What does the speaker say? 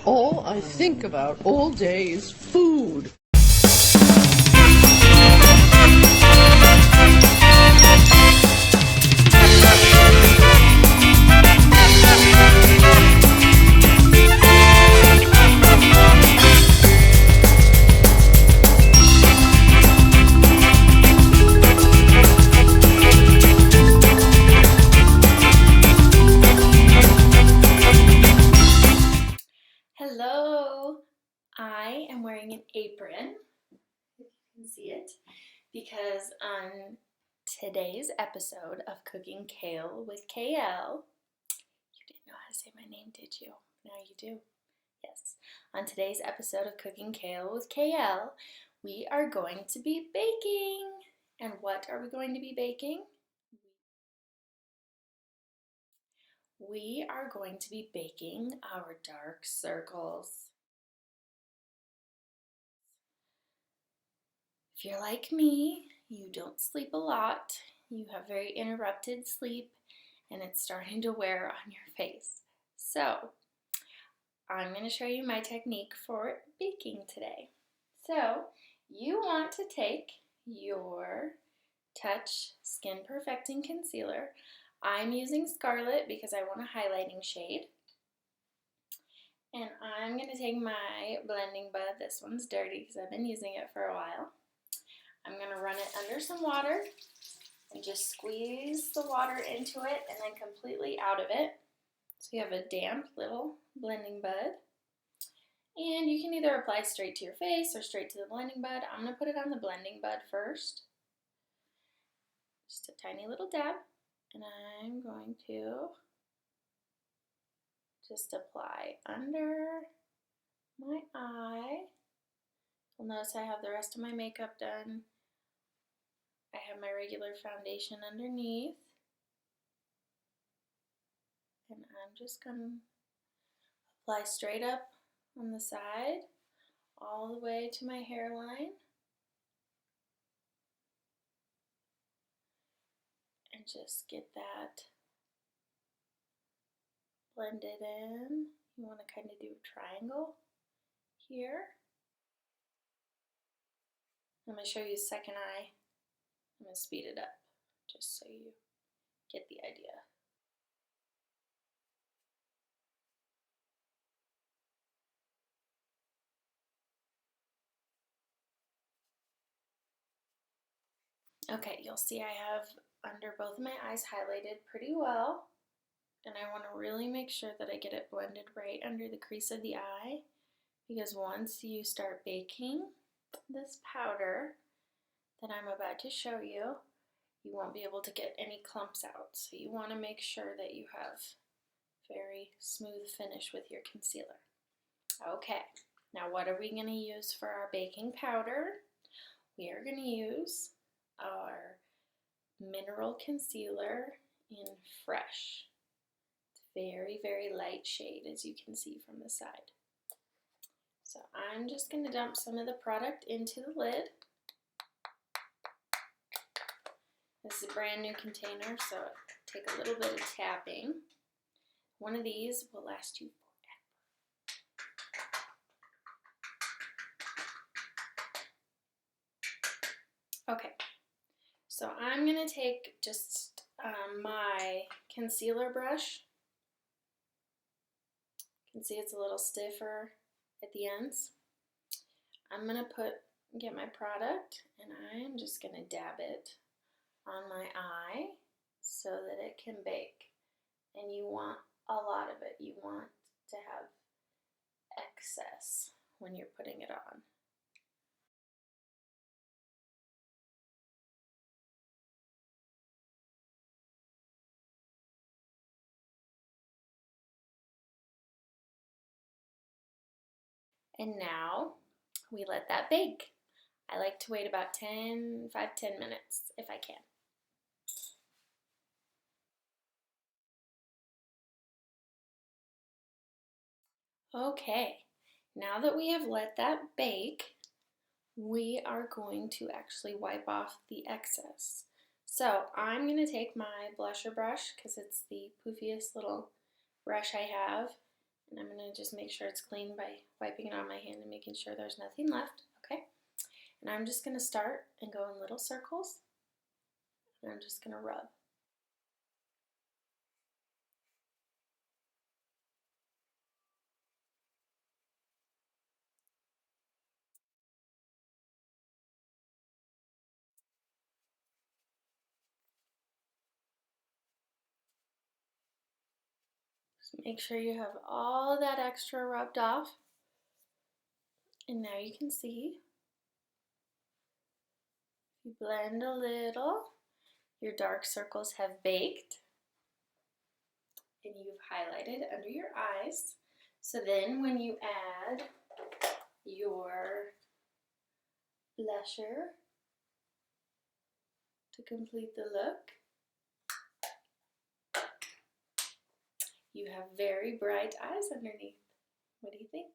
All I think about all day is food. Hello, I am wearing an apron, if you can see it, because on today's episode of Cooking Kale with KL, you didn't know how to say my name, did you? Now you do. Yes. On today's episode of Cooking Kale with KL, we are going to be baking. And what are we going to be baking? We are going to be baking our dark circles. If you're like me, you don't sleep a lot, you have very interrupted sleep, and it's starting to wear on your face. So, I'm going to show you my technique for baking today. So, you want to take your Touch Skin Perfecting Concealer. I'm using Scarlet because I want a highlighting shade. And I'm going to take my blending bud. This one's dirty because I've been using it for a while. I'm going to run it under some water and just squeeze the water into it and then completely out of it. So you have a damp little blending bud. And you can either apply straight to your face or straight to the blending bud. I'm going to put it on the blending bud first. Just a tiny little dab. And I'm going to just apply under my eye. You'll notice I have the rest of my makeup done. I have my regular foundation underneath. And I'm just going to apply straight up on the side, all the way to my hairline. And just get that blended in. You want to kind of do a triangle here. I'm going to show you the second eye. I'm going to speed it up just so you get the idea. Okay, you'll see I have under both of my eyes highlighted pretty well. And I want to really make sure that I get it blended right under the crease of the eye, because once you start baking this powder that I'm about to show you, you won't be able to get any clumps out. So you want to make sure that you have very smooth finish with your concealer. Okay, now what are we going to use for our baking powder? We are going to use our mineral concealer in Fresh. It's very, very light shade, as you can see from the side. So I'm just going to dump some of the product into the lid. This is a brand new container, so take a little bit of tapping. One of these will last you forever. Okay, so I'm going to take just my concealer brush. You can see it's a little stiffer at the ends. I'm going to get my product, and I'm just going to dab it on my eye so that it can bake. And you want a lot of it. You want to have excess when you're putting it on. And now we let that bake. I like to wait about 5-10 minutes if I can. Okay, now that we have let that bake, we are going to actually wipe off the excess. So I'm going to take my blusher brush, because it's the poofiest little brush I have, And I'm going to just make sure it's clean by wiping it on my hand and making sure there's nothing left. Okay? And I'm just going to start and go in little circles. And I'm just going to rub. So make sure you have all that extra rubbed off. And now you can see, you blend a little, your dark circles have baked, and you've highlighted under your eyes. So then when you add your blusher to complete the look, you have very bright eyes underneath. What do you think?